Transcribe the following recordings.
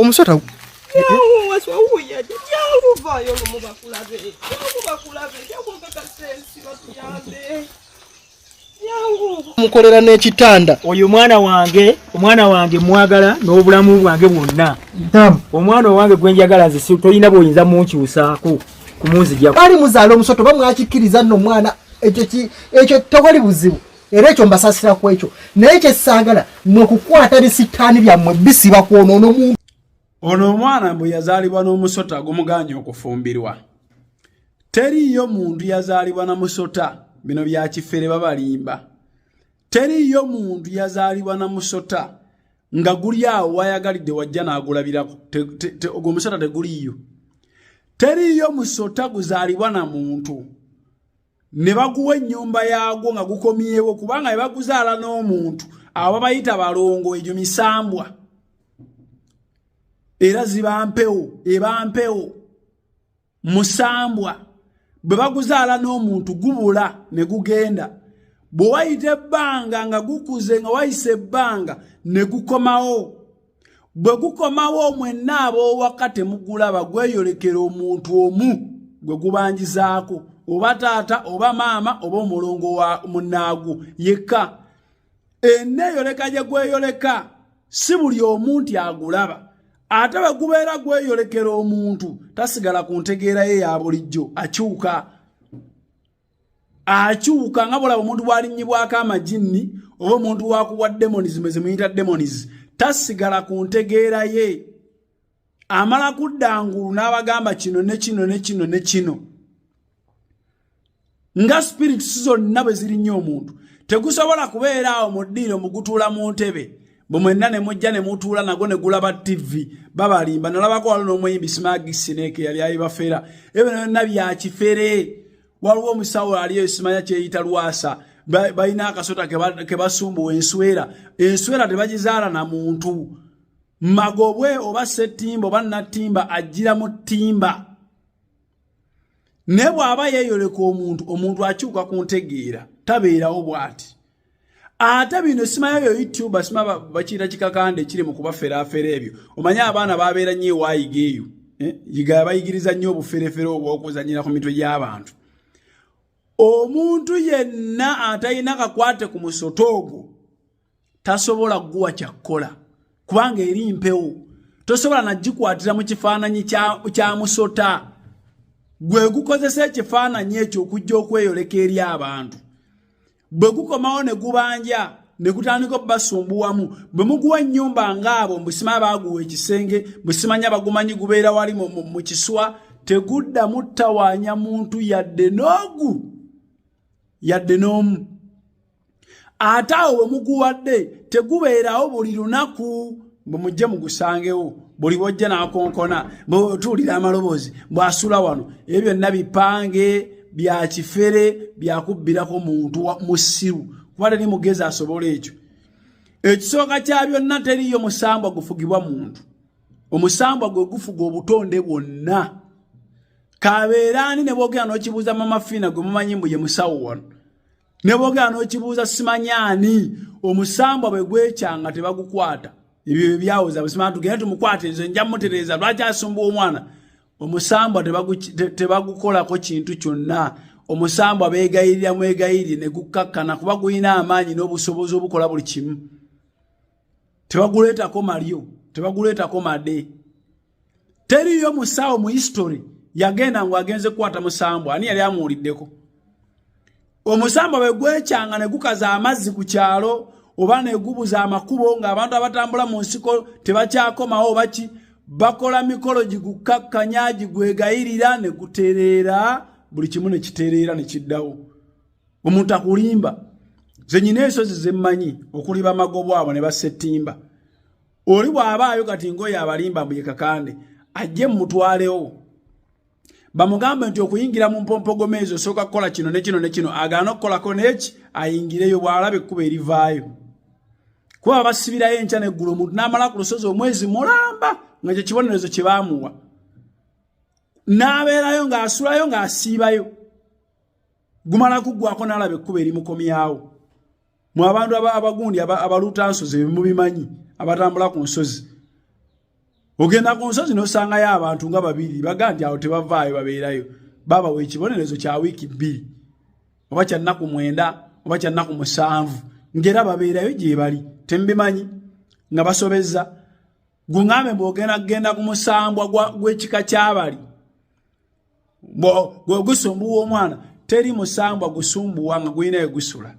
Omusota yawo waswauya yawo vayo lumubakulabe yawo kakasensi batuyambe yawo mukolera n'ekitanda oyo omwana wange mwagala n'obulamu bwange bwonna omwana wange gwenjagala nze tolina bw'oyinza munkyusaako kumunzijja bali muzaala omusoto bamwakikkiriza nno omwana ekyo tewali buzibu era ekyo mbasasira ku ekyo naye kyesagala n'okukwata bisitaani byammwe bisiba kwonoona omuntu. Ono omwana bwe yazaalibwa n'omusota gumuganya okufumbirwa. Teriyo muntu yazaalibwa na musota, bino bya kifere babalimba. Teriyo muntu yazaalibwa na musota nga guli awo wayagalidde wajja n'agulabirako. Ogwo musota teguliyo. Teriyo musota guzaalibwa na muntu ne baguwa ennyumba yaagwo nga gukomyewo kubanga baguzaala n'omuntu abo bayita balongo egyo misambwa. Era eba mpewo musambwa bwe baguzaala n'omuntu gubula ne gugenda bwe wayita ebbanga nga gukuze nga wayise ebbanga ne gukomawo bwe gukomawo mwenna ab'owaka temugulaba gweyolekera omuntu omu gwe gubanjizaako oba taata oba maama oba omulongo wa munnaagu yekka enneeyoleka gye gweyoleka si buli omuntu agulaba. Ate bwe gubeera gweyolekera omuntu tasigala ku ntegeera ye ya bulijjo akyuka nga bulaba omuntu bw'alinnyibwako amajinni oba omuntu wakuwa demonism ezimuyita demoniz tasigala ku ntegeera ye amala kuddangulu n'abagamba kino ne kino ne kino ne kino nga spirits zonna bwe zirinnyo omuntu tegusobola kubeera awo mu ddiiro mugutuula mu ntebe bumwenna ne mujja ne mutuula nago ne gulaba TV babalimba nalabako waliwo n'omuyimbi Smagi Sineke yali ayibafera ebyo byonna bya kifere. Waliwo omusawo aliyo simanya kyeyita Lwasa balina akasota ke basumbuwa enswera tebagizaala na muntu magobwe oba settimba oba nattimba ajjira mu ttimba ne bw'aba yeeyoleka omuntu akyuka ku ntegeera tabeerawo bw'ati. Ate bino simanya yo YouTube simaba bakira kikakande kiri mu kubaferaafera ebyo omanya abaana babeera nnyo waayiga eyo yiga bayigiriza nnyo obuferefere obw'okuzannyira ku mitwe gy'abantu. Omuntu yenna atayina kakwate ku musoto ogwo tasobola kuguwa kyakkola kubanga eri mpewo tosobola nagikwatira mu kifaananyi kya musota gwe gukozesa ekifaananyi ekyo okujja okweyoleka eri abantu. Bwe gukomawo ne gubanja ne gutandika basumbuwamu bwe muguwa ennyumba ng'abo mbusima baaguwa ekisenge busimanya bagumanyi gubeera wali mu kiswa tegudda muttawaanya muntu yadde n'omu. Ate awo bwe muguwadde tegubeerawo buli lunaku bwe mujje mugusangewo buli bwojja n'akonkona bw'otuulira amaloboozi bw'asula wano ebyo byonna bipange bya kifere byakubbirako muntu musiru kuba teri mugezi asobola ekyo. Ekisooka kya byonna teriyo musambwa gufugibwa muntu. Omusambwa gwe gufuga obutonde bwonna. Kabeeraani ne boogera n'okibuuza Mama Fina gwe mumanyi mbu ye musawo wano ne boogera n'okibuuza simanyaani omusambwa bwe gwekyanga tebagukwata ebyo byawoza busimanya tugende tumukwate nze nja mutereeza lwaki asumba omwana. Omusambwa tebagukolako kintu kyonna. Omusambwa beegayirira mwegayirire ne gukkakkana kuba gulina amaanyi n'obusobozi obukola buli kimu. Tebaguleetako malyo, tebaguleetako made. Teriyo musawo mu history yagenda ng'agenze kukwata musambwa ani yali amuwuliddeko. Omusambwa bwe gwekyanga ne gukaza amazzi ku kyalo oba ne gubuza amakubo ng'abantu abatambula mu nsiko tebakyakomawo baki bakola mikolo gigukakkanya gigwegayirira ne gutereera buli kimu ne kitereera ne kiddawo. Omuntu akulimba ze nyina ensozi ze mmanyi okuliba magobo abo ne basettimba. Oli bw'abaayo kati ngoye abalimba mbuye kakande ajje mutwalewo bamugambe nti okuyingira mu mpompogomo ezo sooka kukola kino ne kino ne kino agaana okukolako n'eki ayingireyo bw'alaba ekkuba erivaayo. Kuba basibirayo enkya n'eggulu omuntu n'amala ku lusozi omwezi mulamba nga kye kibonerezo kye baamuwa n'abeerayo ng'asulayo ng'asiibayo gumala kuggwako n'alaba ekkuba erimukomyawo. Mu abantu abagundi abaluuta nsozi mubimanyi abatambula ku nsozi Ogenda ku nsozi n'osangayo abantu nga babiri baga nti awo tebavaayo babeerayo babawa ekibonerezo kya wiiki 2 oba kya nnaku 9 oba kya nnaku 7 ngera babeerayo gye bali tembimanyi nga basobezza gungambe bw'ogenda kugenda ku musambwa gw'ekika ky'abali gusumbuwa omwana teri musambwa gusumbuwa nga guyinayo gusula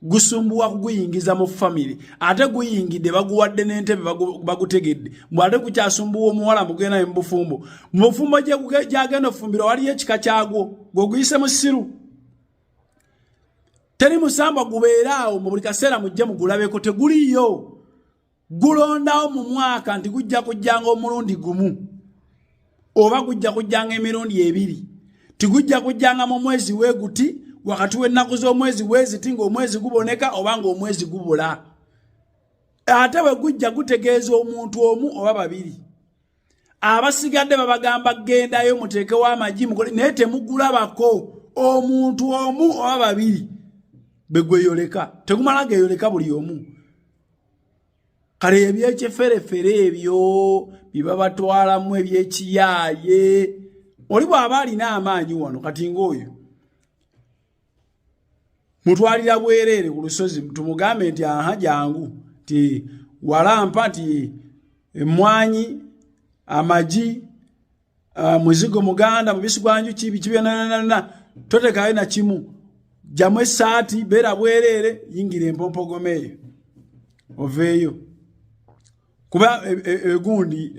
gusumbuwa kuguyingiza mu family ate guyingidde baguwadde n'entebe bagutegedde mbwate kukyasumbuwa omuwala mugenda mu bufumbo gyagenda ofumbira waliyo ekika kyagwo gwoguyise mu ssiru teri musambwa gubeeraawo mu buli kaseera mujje mugulabeko teguliyo gulondawo mu mwaka nti gujja kujjanga omulundi gumu oba gujja kujjanga emirundi 2 tigujja kujjanga mu mwezi weguti wakati w'ennaku z'omwezi weziti ng'omwezi guboneka oba ng'omwezi gubula ate bwe gujja gutegeeza omuntu omu oba babiri abasigadde babagamba gendayo muteekewo amagi mukole naye temugulabako omuntu omu oba babiri begweyoleka tegumala geyoleka buli omu kale ebyekyeferefere ebyo bibabatwalamu ebyekiyaaye oli bw'aba alina amaanyi wano kati ng'oyo mutwalira bwereere ku lusozi tumugambe nti aha jangu ti walampa ti emwanyi amagi muzigo muganda mubisi gwanju kibyanana totekayo na kimu jamu esaati beera bwereere yingira empompogome eyo oveeyo kuba egundi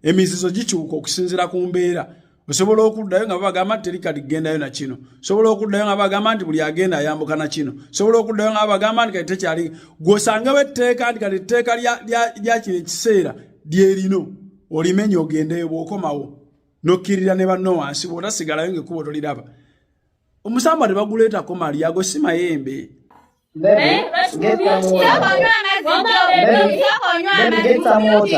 emizizo gikyuka okusinzira ku mbeera osobola okuddayo nga bagamba teri kati gendayo na kino osobola okuddayo nga bagamba nti buli agenda ayambuka na kino osobola okuddayo nga bagamba nti kati tekyali gwosangawo etteeka nti kati etteeka lya kino ekiseera lyerino olimenya ogendeyo bw'okomawo nokkirira ne banno wansi bw'otasigalayo ng'ekkubo toliraba omusamba tebaguleetako malyago si mayembe Baby, get some water. Baby, get some water.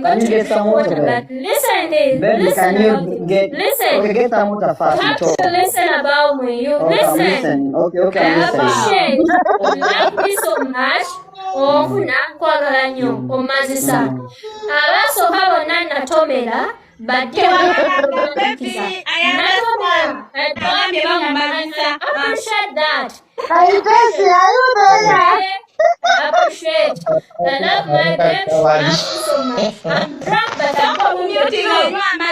Can you get some water, baby? Listen, Baby, can you get... Listen. Okay, get some water fast. You have to listen about me. You Okay, I'm listen. listening. Okay, I I'm listening. appreciate you like me so much. Ofuna nkwagala nnyo omazisa. Abasooka bonna natomera badde appreciate that. Are you crazy? Are you there? Appreciate. I love my baby. Love you so much. I'm drunk, but I'm talking the truth. I'm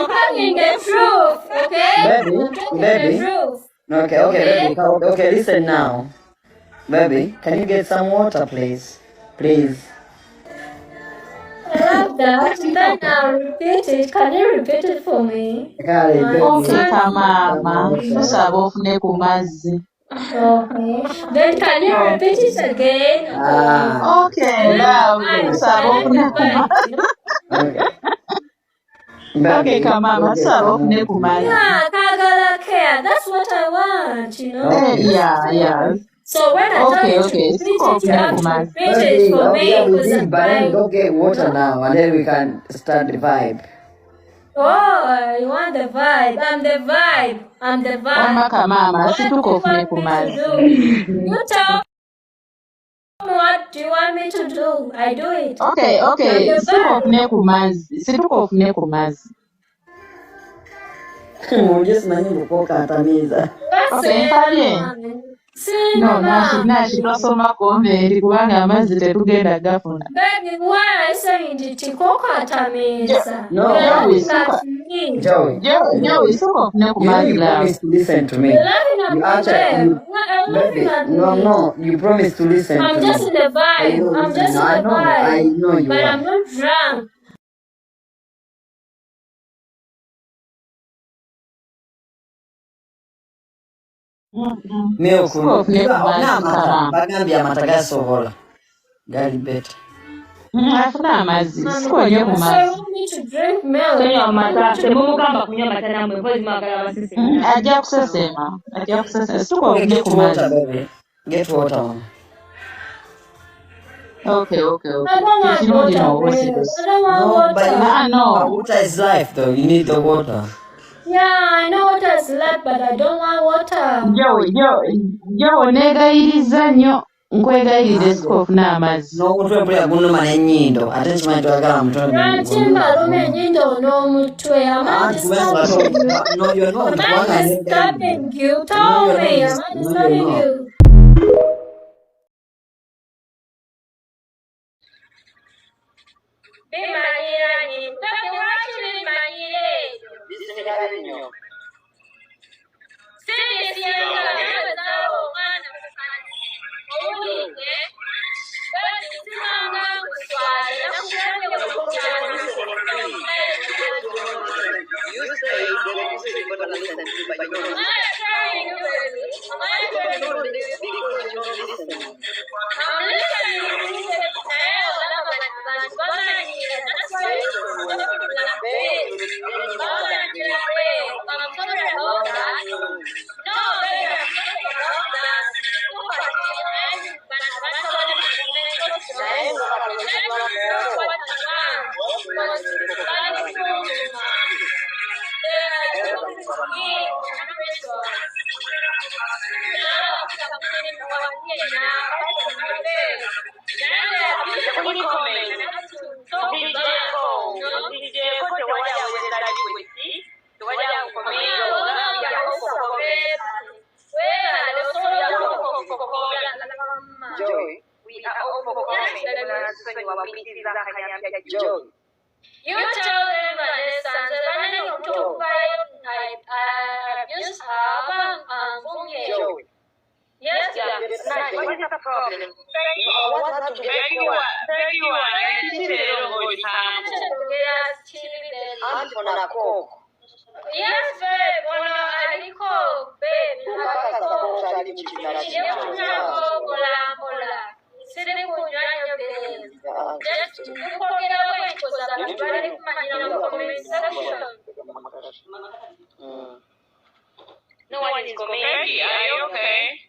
talking the truth. Okay? Baby, I'm talking baby. the truth. Okay, baby. Okay, listen now. Baby, can you get some water, please? Please. I love that. Then I'll repeat it. Can you repeat it for me? Kale, baby. Okay, mama. Tusaba ofune ku mazzi. Okay. Then can you repeat it again? Okay, love. Tusaba ofune ku mazzi. Okay, mama. Tusaba ofune ku mazzi. Yeah, kagala care. That's what I want, you know? Yeah. So when I tell you to repeat it, you have to repeat it for me. Okay, we Because did, but then go get water now, and then we can start the vibe. oh, you want the vibe? I'm the vibe. I'm the vibe. Omaka mama, What do situko you ofune want ku me to mazzi. do? You tell me what do you want me to do? I do it. Okay. I'm the Situko vibe. ofune ku mazzi. Situko ofune ku mazzi. Just manyi lukokatamiza. That's Okay, it. mpabye. See, No, mama. nashi tosoma konventi kubanga amazzi tetugenda gafuna. Baby, why I saying it? Tikokatamiza. No, You're laughing Joey, at me. Joey, Joey, situko ofune ku you know mazzi you love. promised to listen to me. You're laughing at You me, actually, babe. You're laughing baby, at me. no, you promised to listen I'm to just me. in the vibe. I'm just in I the know, I vibe. know you But I'm are. not drunk. Milk, Situko ofune ku mazzi kama. bagambye amata gasobola. Gali better. Afuna amazzi. Situko nnyo ku So mazzi. you want me to drink milk? Kunywa amata temumugamba kunywa amata namwe mpozi mwagala abasisi. Ajja kusesema. Situko Okay, ofune get ku water, mazzi. baby. Get water. Okay. I don't want Kirungi water, n'obwosi babe. gusa. I don't want No, water. but No. water is life, though. You need the water. Yeah, I know water is left, but I don't want water. Joe neegayiriza nnyo Nkwegayirira sikofuna amazzi. N'omutwe mpulira gunnuma n'ennyindo ate kimanyi twagala mutwe Lwaki mbaluma ennyindo n'omutwe? Am I disturbing you? Tell me, am I disturbing you? You tell them yes, what is the problem? Yes, babe. No one is coming. Are you okay?